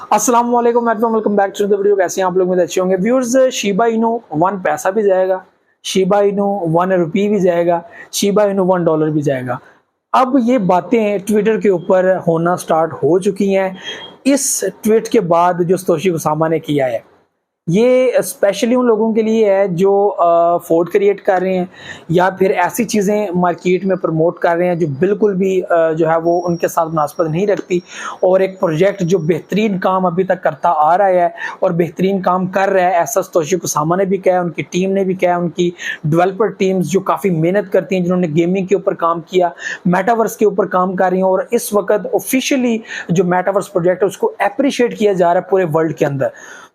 अस्सलाम वालेकुम, welcome back to the video. कैसे हैं आप लोग? में अच्छे होंगे व्यूअर्स। शिबा इनू 1 पैसा भी जाएगा, शिबा इनू 1 रुपये भी जाएगा, शिबा इनू $1 भी जाएगा। अब ये बातें ट्विटर के ऊपर होना स्टार्ट हो चुकी हैं। इस ट्वीट के बाद जो सतोशी कुसामा ने किया है, ये स्पेशली उन लोगों के लिए है जो फोर्ड क्रिएट कर रहे हैं या फिर ऐसी चीज़ें मार्केट में प्रमोट कर रहे हैं जो बिल्कुल भी जो है वो उनके साथ मुनासबत नहीं रखती। और एक प्रोजेक्ट जो बेहतरीन काम अभी तक करता आ रहा है और बेहतरीन काम कर रहा है, ऐसा सतोशी कुसामा ने भी कहा है, उनकी टीम ने भी कहा है, उनकी डेवलपर टीम्स जो काफ़ी मेहनत करती हैं, जिन्होंने गेमिंग के ऊपर काम किया, मेटावर्स के ऊपर काम कर रही हैं। और इस वक्त ऑफिशियली जो मेटावर्स प्रोजेक्ट है उसको अप्रिशिएट किया जा रहा है पूरे वर्ल्ड के अंदर।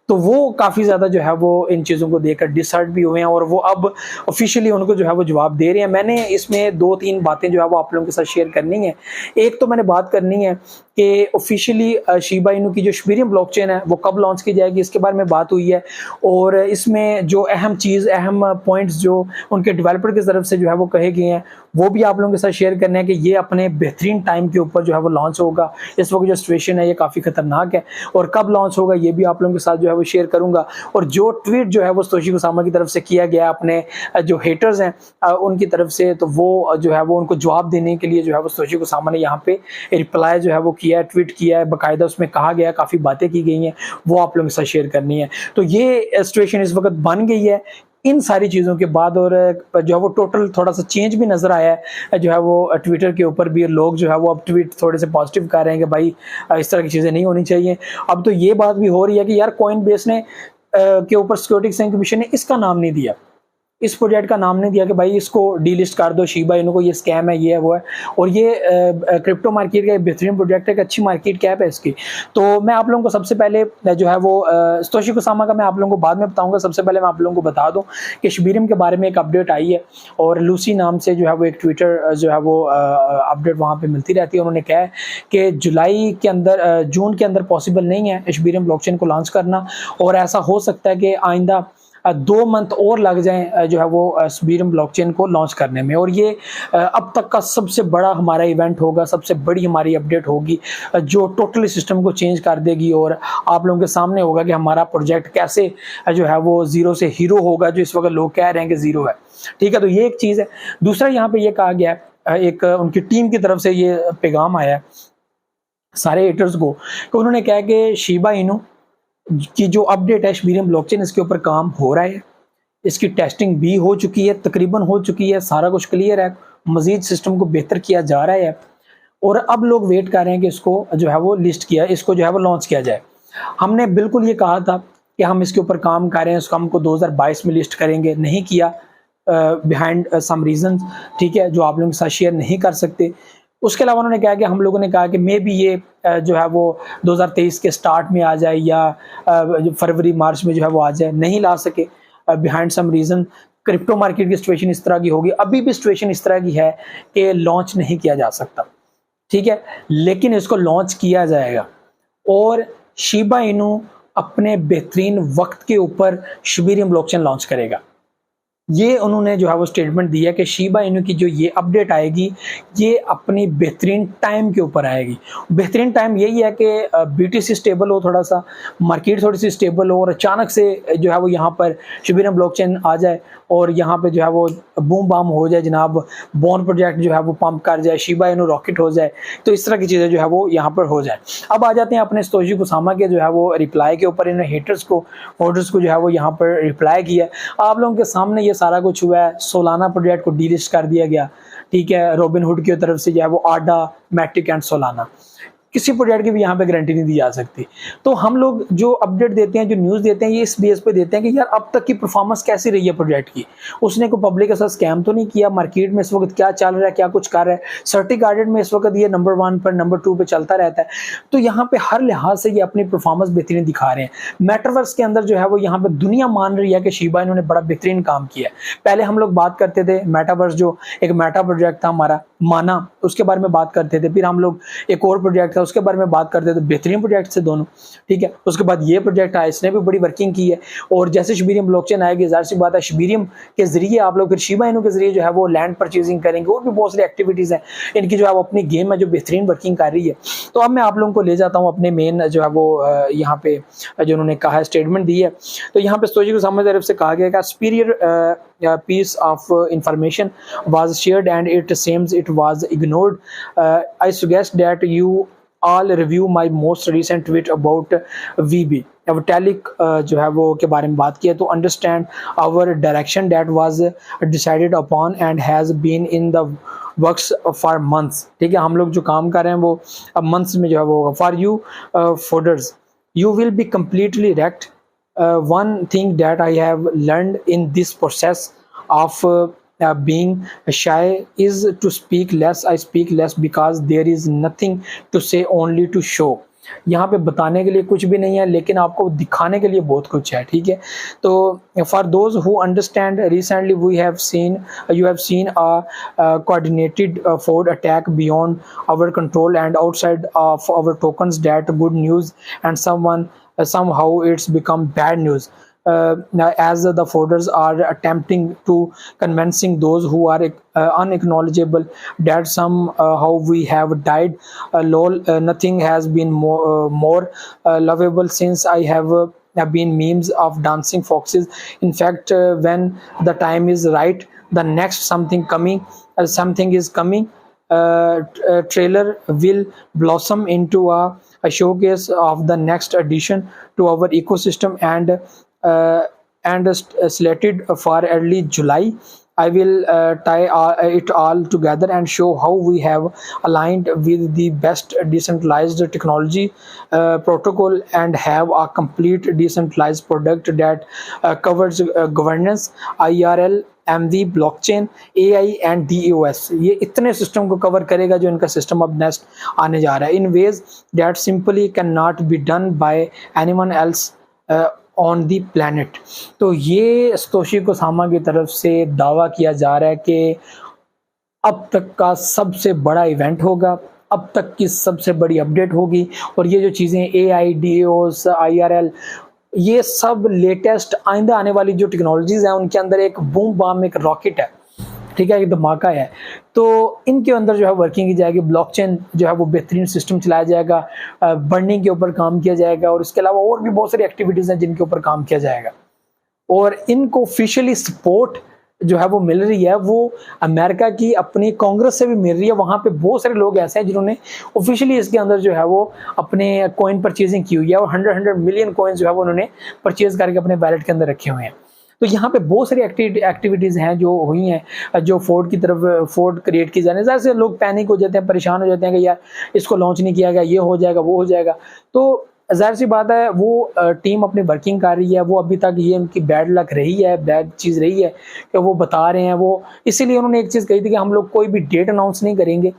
तो वो काफ़ी ज़्यादा जो है वो इन चीज़ों को देखकर डिसहर्ट भी हुए हैं और वो अब ऑफिशियली उनको जो है वो जवाब दे रहे हैं। मैंने इसमें 2-3 बातें जो है वो आप लोगों के साथ शेयर करनी है। एक तो मैंने बात करनी है कि ऑफिशियली शिबा इनू की जो शबीरियम ब्लॉकचेन है वो कब लॉन्च की जाएगी, इसके बारे में बात हुई है। और इसमें जो अहम पॉइंट्स जो उनके डेवलपर की तरफ से जो है वो कहे गए हैं, वो भी आप लोगों के साथ शेयर करने हैं कि ये अपने बेहतरीन टाइम के ऊपर जो है वो लॉन्च होगा। इस वक्त जो सिचुएशन है ये काफ़ी खतरनाक है और कब लॉन्च होगा ये भी आप लोगों के साथ जो है वो शेयर करूंगा। और जो ट्वीट जो है वो सतोशी कुसामा की तरफ से किया गया अपने जो हेटर्स हैं उनकी तरफ से, तो वो जो है वो उनको जवाब देने के लिए जो है वो सतोशी कुसामा ने यहाँ पे रिप्लाई जो है वो किया है, ट्वीट किया है बाकायदा। उसमें कहा गया, काफ़ी बातें की गई हैं, वो आप लोगों के साथ शेयर करनी है। तो ये सिचुएशन इस वक्त बन गई है इन सारी चीज़ों के बाद। और जो है वो टोटल थोड़ा सा चेंज भी नज़र आया है जो है वो ट्विटर के ऊपर भी। लोग जो है वो अब ट्वीट थोड़े से पॉजिटिव कर रहे हैं कि भाई इस तरह की चीज़ें नहीं होनी चाहिए। अब तो ये बात भी हो रही है कि यार कॉइनबेस ने के ऊपर सिक्योरिटी एक्सचेंज कमीशन ने इसका नाम नहीं दिया, इस प्रोजेक्ट का नाम नहीं दिया कि भाई इसको डीलिस्ट कर दो, शिबा इनू को ये स्कैम है, ये है, वो है। और ये क्रिप्टो मार्केट का एक बेहतरीन प्रोजेक्ट है, एक अच्छी मार्केट कैप है इसकी। तो मैं आप लोगों को सबसे पहले जो है वो सतोशी कुसामा का मैं आप लोगों को बाद में बताऊंगा। सबसे पहले मैं आप लोगों को बता दूं कि शबीरियम के बारे में एक अपडेट आई है और लूसी नाम से जो है वो एक ट्विटर जो है वो अपडेट वहाँ पर मिलती रहती है। उन्होंने कहा है कि जून के अंदर पॉसिबल नहीं है शबीरियम ब्लॉकचेन को लॉन्च करना, और ऐसा हो सकता है कि आइंदा 2 मंथ और लग जाएं जो है वो शबीरियम ब्लॉकचेन को लॉन्च करने में। और ये अब तक का सबसे बड़ा हमारा इवेंट होगा, सबसे बड़ी हमारी अपडेट होगी जो टोटली सिस्टम को चेंज कर देगी और आप लोगों के सामने होगा कि हमारा प्रोजेक्ट कैसे जो है वो जीरो से हीरो होगा, जो इस वक्त लोग कह रहे हैं कि जीरो है। ठीक है, तो ये एक चीज़ है। दूसरा यहाँ पे ये कहा गया है, एक उनकी टीम की तरफ से ये पैगाम आया है सारे हेटर्स को, कि उन्होंने कहा कि शिबा इनू की जो अपडेट है शबीरियम ब्लॉकचेन, इसके ऊपर काम हो रहा है, इसकी टेस्टिंग भी हो चुकी है, तकरीबन हो चुकी है, सारा कुछ क्लियर है, मजीद सिस्टम को बेहतर किया जा रहा है। और अब लोग वेट कर रहे हैं कि इसको जो है वो इसको जो है वो लॉन्च किया जाए। हमने बिल्कुल ये कहा था कि हम इसके ऊपर काम कर रहे हैं, इसको हमको 2022 में लिस्ट करेंगे, नहीं किया बिहाइंड सम रीजन, ठीक है, जो आप लोगों के साथ शेयर नहीं कर सकते। उसके अलावा उन्होंने कहा कि हम लोगों ने कहा कि मे बी ये जो है वो 2023 के स्टार्ट में आ जाए या फरवरी मार्च में जो है वो आ जाए, नहीं ला सके behind some reason. Crypto market की सिचुएशन इस तरह की होगी, अभी भी सिचुएशन इस तरह की है कि लॉन्च नहीं किया जा सकता, ठीक है, लेकिन इसको लॉन्च किया जाएगा। और शिबा इनू अपने बेहतरीन वक्त के ऊपर शबीरियम ब्लॉकचेन लॉन्च करेगा। ये उन्होंने जो है वो स्टेटमेंट दिया कि शिबा इनू की जो ये अपडेट आएगी ये अपनी बेहतरीन टाइम के ऊपर आएगी। बेहतरीन टाइम यही है कि बीटीसी स्टेबल हो, थोड़ा सा मार्केट थोड़ी सी स्टेबल हो और अचानक से जो है वो यहाँ पर शबीरियम ब्लॉकचेन आ जाए और यहाँ पे जो है वो बूम बाम हो जाए जनाब, बॉर्न प्रोजेक्ट जो है वो पंप कर जाए, शिबा इनू रॉकेट हो जाए, तो इस तरह की चीज़ें जो है वो यहाँ पर हो जाए। अब आ जाते हैं अपने सतोशी कुसामा के जो है वो रिप्लाई के ऊपर। इन्होंने हेटर्स को जो है वो यहाँ पर रिप्लाई किया। आप लोगों के सामने ये सारा कुछ हुआ है। सोलाना प्रोजेक्ट को डीलिस्ट कर दिया गया, ठीक है, रॉबिनहुड की तरफ से जो है वो आडा, मैटिक एंड सोलाना, किसी प्रोजेक्ट की भी यहाँ पे गारंटी नहीं दी जा सकती। तो हम लोग जो अपडेट देते हैं, जो न्यूज़ देते हैं, ये इस बेस पे देते हैं कि यार अब तक की परफॉर्मेंस कैसी रही है प्रोजेक्ट की, उसने कोई पब्लिक के साथ स्कैम तो नहीं किया, मार्केट में इस वक्त क्या चल रहा है, क्या कुछ कर रहा है, सर्टी गार्डेड में इस वक्त ये नंबर 1 पर, नंबर 2 पे चलता रहता है। तो यहाँ पे हर लिहाज से ये अपनी परफॉर्मेंस बेहतरीन दिखा रहे हैं। मेटावर्स के अंदर जो है वो यहाँ पे दुनिया मान रही है कि शिबा इन्होंने बड़ा बेहतरीन काम किया है। पहले हम लोग बात करते थे मेटावर्स, जो एक मेटा प्रोजेक्ट था हमारा माना, उसके बारे में बात करते थे। फिर हम लोग एक और प्रोजेक्ट था उसके बारे में बात करते हैं तो बेहतरीन प्रोजेक्ट थे दोनों, ठीक है। उसके बाद ये प्रोजेक्ट आया, इसने भी बड़ी वर्किंग की है। और जैसे शिबेरियम ब्लॉकचेन आएगी, ज़ाहिर सी बात है शिबेरियम के जरिए आप लोग फिर शिबा इनू के जरिए जो है वो लैंड परचेजिंग करेंगे, और भी बहुत सारी एक्टिविटीज़ हैं इनकी जो है वो अपनी गेम है जो बेहतरीन वर्किंग कर रही है। तो अब मैं आप लोगों को ले जाता हूँ अपने मेन जो है वो यहाँ पे जो उन्होंने कहा है, स्टेटमेंट दी है। तो यहाँ पे सतोशी कुसामा की तरफ से कहा गया कि superior piece of information was shared and it seems it was ignored. I suggest that you all review my most recent tweet about VB Vitalik जो है वो के बारे में बात की है, तो understand our direction that was decided upon and has been in the works for months। ठीक है, हम लोग जो काम कर रहे हैं वो अब months में जो है वो होगा। For you fodders, you will be completely wrecked। One thing that I have learned in this process of being shy is to speak less। I speak less because there is nothing to say, only to show। यहाँ पे बताने के लिए कुछ भी नहीं है, लेकिन आपको दिखाने के लिए बहुत कुछ है, ठीक है। तो for those who understand, recently we have seen, you have seen a coordinated forward attack beyond our control and outside of our tokens। That good news and somehow it's become bad news as the folders are attempting to convincing those who are unacknowledgeable that somehow we have died। Lol, nothing has been more lovable since I have been memes of dancing foxes। In fact, when the time is right, the next something is coming। Trailer will blossom into a showcase of the next addition to our ecosystem and slated for early July। I will tie it all together and show how we have aligned with the best decentralized technology protocol and have a complete decentralized product that covers governance, IRL, MV, blockchain, AI and DOS। ये इतने system को cover करेगा जो इनका system अब next आने जा रहा है, in ways that simply can not be done by anyone else on the planet. तो ये सतोशी कुसामा की तरफ से दावा किया जा रहा है कि अब तक का सबसे बड़ा इवेंट होगा, अब तक की सबसे बड़ी अपडेट होगी, और ये जो चीज़ें AI, DOS, IRL, ये सब लेटेस्ट आइंदा आने वाली जो टेक्नोलॉजीज़ हैं उनके अंदर एक बूम बाम, एक रॉकेट है, ठीक है, एक धमाका है। तो इनके अंदर जो है वर्किंग की जाएगी, ब्लॉकचेन जो है वो बेहतरीन सिस्टम चलाया जाएगा, बर्निंग के ऊपर काम किया जाएगा, और इसके अलावा और भी बहुत सारी एक्टिविटीज़ हैं जिनके ऊपर काम किया जाएगा। और इनको ऑफिशियली सपोर्ट जो है वो मिल रही है, वो अमेरिका की अपनी कांग्रेस से भी मिल रही है। वहाँ पे बहुत सारे लोग ऐसे हैं जिन्होंने ऑफिशियली इसके अंदर जो है वो अपने कॉइन परचेजिंग की हुई है, और 100 मिलियन कॉइन्स जो है वो उन्होंने परचेज करके अपने वैलेट के अंदर रखे हुए हैं। तो यहाँ पे बहुत सारी एक्टिविटीज़ हैं जो हुई हैं, जो फोर्ड की तरफ फोर्ड क्रिएट की जाने, ज़्यादा से लोग पैनिक हो जाते हैं, परेशान हो जाते हैं कि यार इसको लॉन्च नहीं किया गया, ये हो जाएगा, वो हो जाएगा। तो ज़ाहिर सी बात है वो टीम अपनी वर्किंग कर रही है, वो अभी तक ये उनकी बैड लक रही है, बैड चीज़ रही है कि वो बता रहे हैं। वो इसीलिए उन्होंने एक चीज़ कही थी कि हम लोग कोई भी डेट अनाउंस नहीं करेंगे,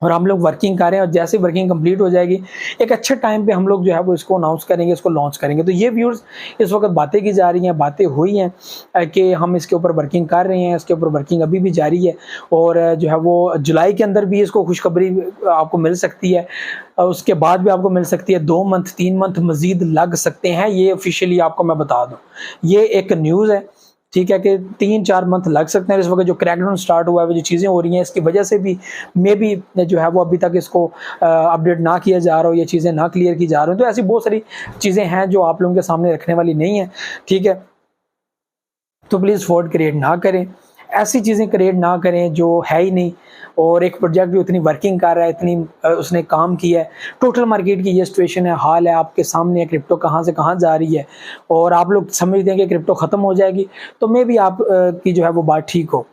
और हम लोग वर्किंग कर रहे हैं, और जैसे वर्किंग कंप्लीट हो जाएगी एक अच्छे टाइम पे हम लोग जो है वो इसको अनाउंस करेंगे, इसको लॉन्च करेंगे। तो ये व्यूअर्स इस वक्त बातें की जा रही हैं, बातें हुई हैं कि हम इसके ऊपर वर्किंग कर रहे हैं, इसके ऊपर वर्किंग अभी भी जारी है, और जो है वो जुलाई के अंदर भी इसको खुशखबरी आपको मिल सकती है, उसके बाद भी आपको मिल सकती है, 2 मंथ 3 मंथ मजीद लग सकते हैं। ये ऑफिशियली आपको मैं बता दूँ, ये एक न्यूज़ है, ठीक है, कि 3-4 मंथ लग सकते हैं। इस वक्त जो क्रैकडाउन स्टार्ट हुआ है, जो चीज़ें हो रही हैं, इसकी वजह से भी मे बी जो है वो अभी तक इसको अपडेट ना किया जा रहा हो, ये चीज़ें ना क्लियर की जा रही हो। तो ऐसी बहुत सारी चीज़ें हैं जो आप लोगों के सामने रखने वाली नहीं है, ठीक है। तो प्लीज़ फोर्ड क्रिएट ना करें, ऐसी चीज़ें क्रिएट ना करें जो है ही नहीं, और एक प्रोजेक्ट जो इतनी वर्किंग कर रहा है, इतनी उसने काम किया है। टोटल मार्केट की ये सिचुएशन है, हाल है आपके सामने, क्रिप्टो कहाँ से कहाँ जा रही है, और आप लोग समझते हैं कि क्रिप्टो ख़त्म हो जाएगी, तो मे भी आप की जो है वो बात ठीक हो,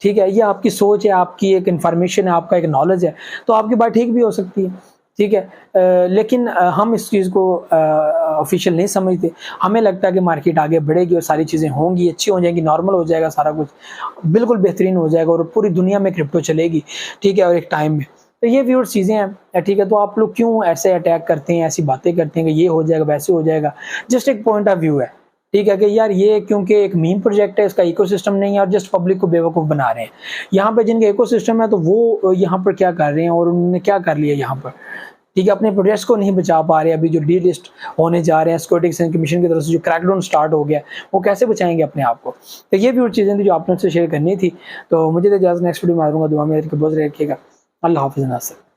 ठीक है। ये आपकी सोच है, आपकी एक इन्फॉर्मेशन है, आपका एक नॉलेज है, तो आपकी बात ठीक भी हो सकती है, ठीक है। लेकिन हम इस चीज़ को ऑफिशियल नहीं समझते। हमें लगता है कि मार्केट आगे बढ़ेगी और सारी चीज़ें होंगी, अच्छी हो जाएंगी, नॉर्मल हो जाएगा, सारा कुछ बिल्कुल बेहतरीन हो जाएगा, और पूरी दुनिया में क्रिप्टो चलेगी, ठीक है, और एक टाइम में। तो ये व्यूअर्स चीज़ें हैं, ठीक है। तो आप लोग क्यों ऐसे अटैक करते हैं, ऐसी बातें करते हैं कि ये हो जाएगा, वैसे हो जाएगा, जस्ट एक पॉइंट ऑफ व्यू है, ठीक है, कि यार ये क्योंकि एक मीम प्रोजेक्ट है, इसका इकोसिस्टम नहीं है, और जस्ट पब्लिक को बेवकूफ़ बना रहे हैं। यहाँ पे जिनके इकोसिस्टम है तो वो यहाँ पर क्या कर रहे हैं, और उन्होंने क्या कर लिया यहाँ पर, ठीक है, अपने प्रोजेक्ट्स को नहीं बचा पा रहे, अभी जो डीलिस्ट होने जा रहे हैं सिक्योरिटी एक्सचेंज कमीशन की तरफ से जो क्रैकडाउन स्टार्ट हो गया, वो कैसे बचाएंगे अपने आप को। तो ये भी वो चीज़ें थी जो आपने उससे शेयर करनी थी। तो मुझे तो इजाज़त, नेक्स्ट वीडियो में आ दूँगा। दुआ में बहुत रखिएगा। अल्लाह हाफिज़ नासिर।